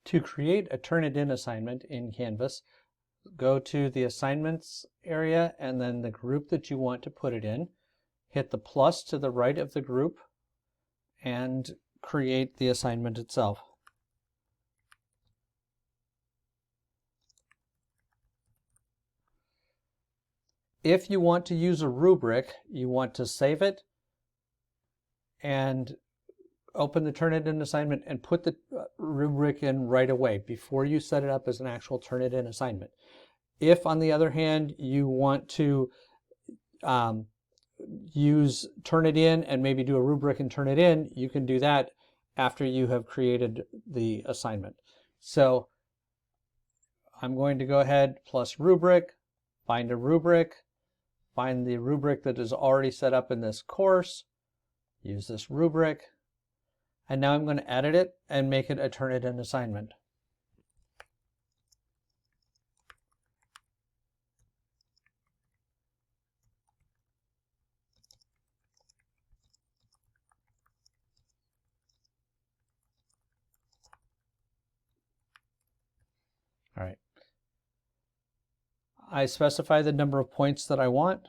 To create a Turnitin assignment in Canvas, go to the assignments area and then the group that you want to put it in. Hit the plus to the right of the group and create the assignment itself. If you want to use a rubric, you want to save it and open the Turnitin assignment and put the rubric in right away before you set it up as an actual Turnitin assignment. If, on the other hand, you want to use Turnitin and maybe do a rubric and turn it in, you can do that after you have created the assignment. So I'm going to go ahead plus rubric, find a rubric, find the rubric that is already set up in this course, use this rubric, and now I'm going to edit it and make it a Turnitin assignment. All right. I specify the number of points that I want.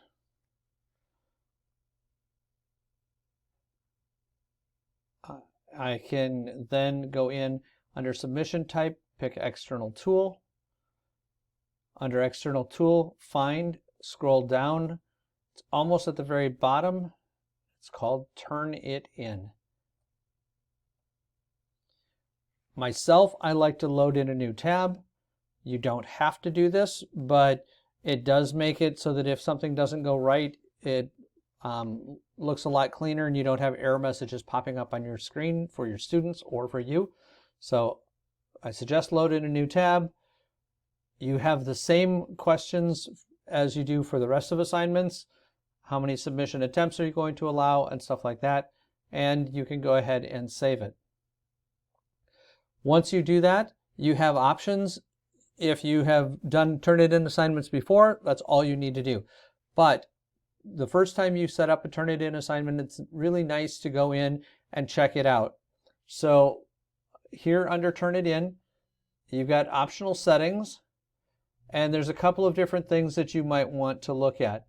I can then go in under submission type, pick external tool. Under external tool, find, scroll down. It's almost at the very bottom. It's called Turn It In. Myself, I like to load in a new tab. You don't have to do this, but it does make it so that if something doesn't go right, it looks a lot cleaner and you don't have error messages popping up on your screen for your students or for you. So I suggest load in a new tab. You have the same questions as you do for the rest of assignments. How many submission attempts are you going to allow and stuff like that. And you can go ahead and save it. Once you do that, you have options. If you have done Turnitin assignments before, that's all you need to do. But the first time you set up a Turnitin assignment, it's really nice to go in and check it out. So here under Turnitin, you've got optional settings, and there's a couple of different things that you might want to look at.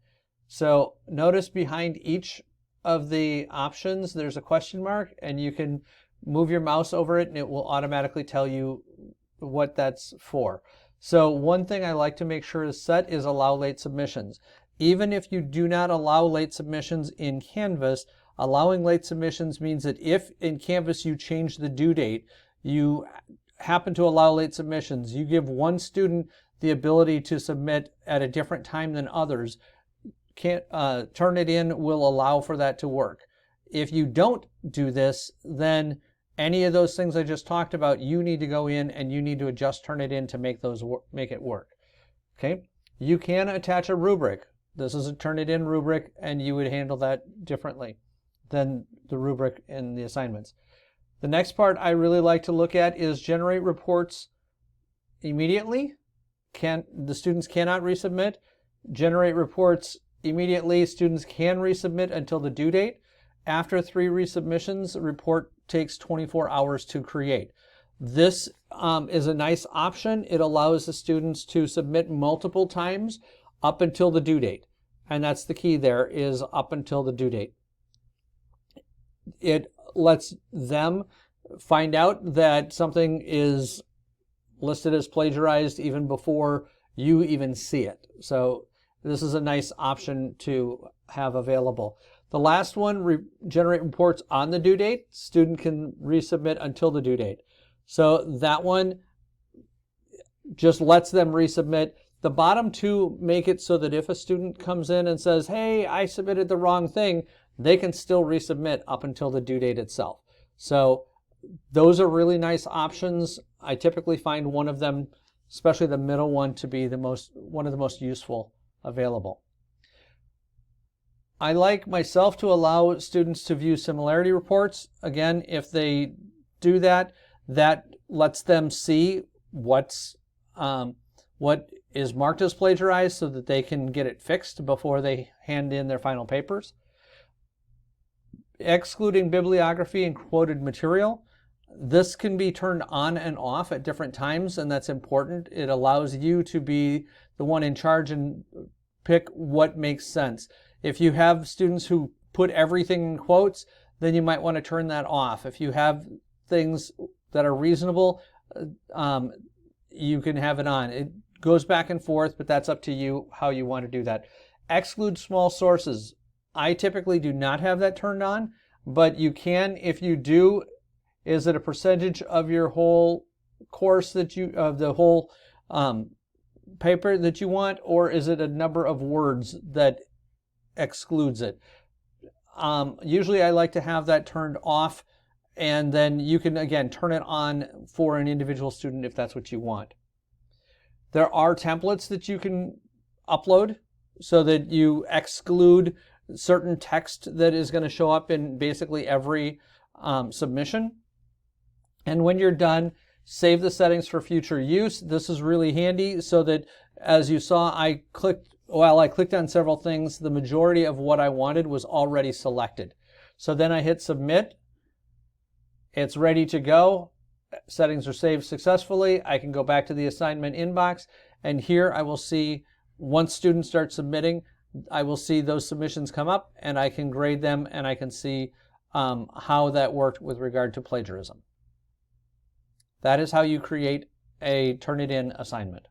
So notice behind each of the options, there's a question mark, and you can move your mouse over it and it will automatically tell you what that's for. So one thing I like to make sure is set is allow late submissions. Even if you do not allow late submissions in Canvas, allowing late submissions means that if in Canvas you change the due date, you happen to allow late submissions, you give one student the ability to submit at a different time than others, Turnitin will allow for that to work. If you don't do this, then any of those things I just talked about, you need to go in and you need to adjust Turnitin to make it work. Okay? You can attach a rubric. This is a Turnitin rubric, and you would handle that differently than the rubric in the assignments. The next part I really like to look at is generate reports immediately. The students cannot resubmit. Generate reports immediately. Students can resubmit until the due date. After 3 resubmissions, the report takes 24 hours to create. This is a nice option. It allows the students to submit multiple times up until the due date. And that's the key there, is up until the due date. It lets them find out that something is listed as plagiarized even before you even see it. So this is a nice option to have available. The last one, generate reports on the due date. Student can resubmit until the due date. So that one just lets them resubmit. The bottom two make it so that if a student comes in and says, hey, I submitted the wrong thing, they can still resubmit up until the due date itself. So those are really nice options. I typically find one of them, especially the middle one, to be one of the most useful available. I like myself to allow students to view similarity reports. Again, if they do that, that lets them see what is marked as plagiarized so that they can get it fixed before they hand in their final papers. Excluding bibliography and quoted material. This can be turned on and off at different times, and that's important. It allows you to be the one in charge and pick what makes sense. If you have students who put everything in quotes, then you might want to turn that off. If you have things that are reasonable, you can have it on. It goes back and forth, but that's up to you how you want to do that. Exclude small sources. I typically do not have that turned on, but you can if you do. Is it a percentage of your whole course that of the whole paper that you want, or is it a number of words that excludes it? Usually I like to have that turned off, and then you can again turn it on for an individual student if that's what you want. There are templates that you can upload so that you exclude certain text that is going to show up in basically every submission. And when you're done, save the settings for future use. This is really handy so that, as you saw, while I clicked on several things, the majority of what I wanted was already selected. So then I hit submit. It's ready to go. Settings are saved successfully. I can go back to the assignment inbox, and here I will see, once students start submitting, I will see those submissions come up, and I can grade them, and I can see how that worked with regard to plagiarism. That is how you create a Turnitin assignment.